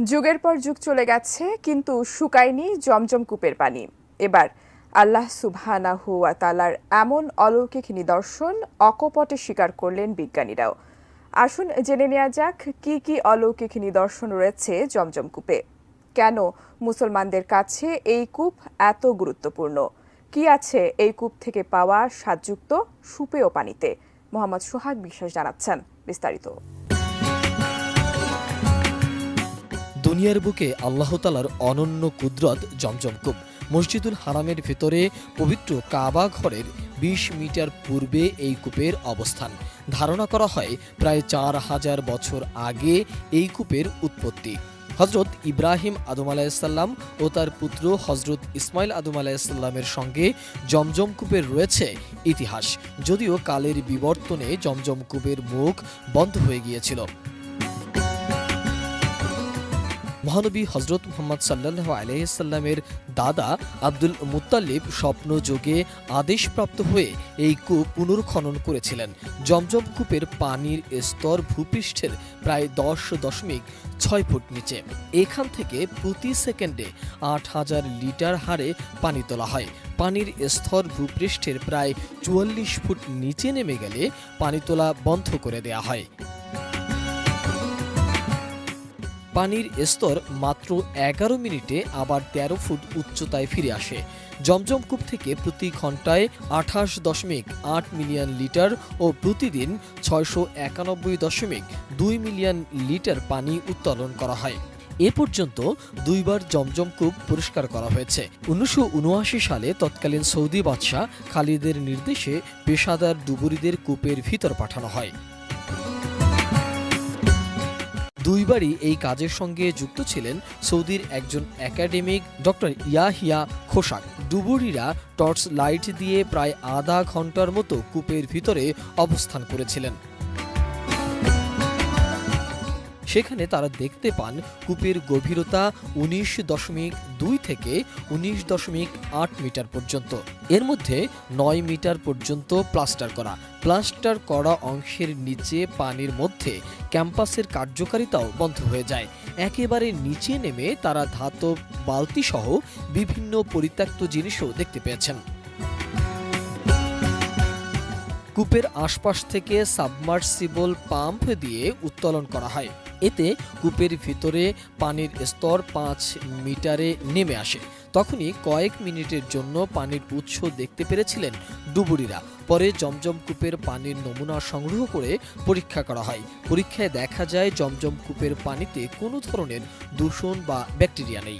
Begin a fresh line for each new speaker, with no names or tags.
যুগের পর যুগ চলে গেছে কিন্তু শুকায়নি জমজম কূপের পানি। এবার আল্লাহ সুবহানাহু ওয়া তাআলার এমন অলৌকিক নিদর্শন অকপটে স্বীকার করলেন বিজ্ঞানীরাও। আসুন জেনে নেওয়া যাক কি কি অলৌকিক নিদর্শন রয়েছে জমজম কূপে, কেন মুসলমানদের কাছে এই কূপ এত গুরুত্বপূর্ণ, কি আছে এই কূপ থেকে পাওয়া স্বাদযুক্ত সুপেয় পানিতে। মোহাম্মদ সোহাগ বিশ্বাস জানাচ্ছেন বিস্তারিত।
দুনিয়ার বুকে আল্লাহ তাআলার অনন্য কুদরত জমজম কূপ। মসজিদুল হারামের ভেতরে পবিত্র কাবা ঘরের ২০ মিটার পূর্বে এই কূপের অবস্থান। ধারণা করা হয় প্রায় ৪,০০০ বছর আগে এই কূপের উৎপত্তি। হজরত ইব্রাহিম আদম আলাইহিসসালাম ও তার পুত্র হজরত ইসমাইল আদম আলাইহিসসালামের সঙ্গে জমজম কূপের রয়েছে ইতিহাস, যদিও কালের বিবর্তনে জমজম কূপের মুখ বন্ধ হয়ে গিয়েছিল। মহানবী হজরত মুহাম্মদ সাল্লাল্লাহু আলাইহি সাল্লামের দাদা আব্দুল মুত্তালিব স্বপ্নযোগে আদেশপ্রাপ্ত হয়ে এই কূপ পুনর্খনন করেছিলেন। জমজম কূপের পানির স্তর ভূপৃষ্ঠের প্রায় 10.6 ফুট নিচে। এখান থেকে প্রতি সেকেন্ডে ৮,০০০ লিটার হারে পানি তোলা হয়। পানির স্তর ভূপৃষ্ঠের প্রায় ৪৪ ফুট নিচে নেমে গেলে পানি তোলা বন্ধ করে দেয়া হয়। পানির স্তর মাত্র ১১ মিনিটে আবার ১৩ ফুট উচ্চতায় ফিরে আসে। জমজম কূপ থেকে প্রতি ঘন্টায় ২৮.৮ মিলিয়ন লিটার ও প্রতিদিন ৬৯১.২ মিলিয়ন লিটার পানি উত্তোলন করা হয়। এ পর্যন্ত দুইবার জমজম কূপ পরিষ্কার করা হয়েছে। ১৯৭৯ সালে তৎকালীন সৌদি বাদশাহ খালিদের নির্দেশে পেশাদার ডুবুরিদের কূপের ভিতর পাঠানো হয়। দুইবারই এই কাজের সঙ্গে যুক্ত ছিলেন সৌদির একজন একাডেমিক ডক্টর ইয়াহিয়া খোসাক। ডুবুরিরা টর্চ লাইট দিয়ে প্রায় আধা ঘন্টার মতো কূপের ভিতরে অবস্থান করেছিলেন। সেখানে তারা দেখতে পান কূপের গভীরতা ১৯.২ থেকে ১৯.৮ মিটার পর্যন্ত। এর মধ্যে ৯ মিটার পর্যন্ত প্লাস্টার করা অংশের নিচে পানির মধ্যে ক্যাম্পাসের কার্যকারিতাও বন্ধ হয়ে যায়। একেবারে নিচে নেমে তারা ধাতব বালতি সহ বিভিন্ন পরিত্যক্ত জিনিসও দেখতে পেয়েছেন। কূপের আশপাশ থেকে সাবমার্সিবল পাম্প দিয়ে উত্তোলন করা হয়। এতে কূপের ভিতরে পানির স্তর ৫ মিটারে নেমে আসে। তখনই কয়েক মিনিটের জন্য পানির উৎস দেখতে পেরেছিলেন ডুবুরিরা। পরে জমজম কূপের পানির নমুনা সংগ্রহ করে পরীক্ষা করা হয়। পরীক্ষায় দেখা যায় জমজম কূপের পানিতে কোনো ধরনের দূষণ বা ব্যাকটেরিয়া নেই।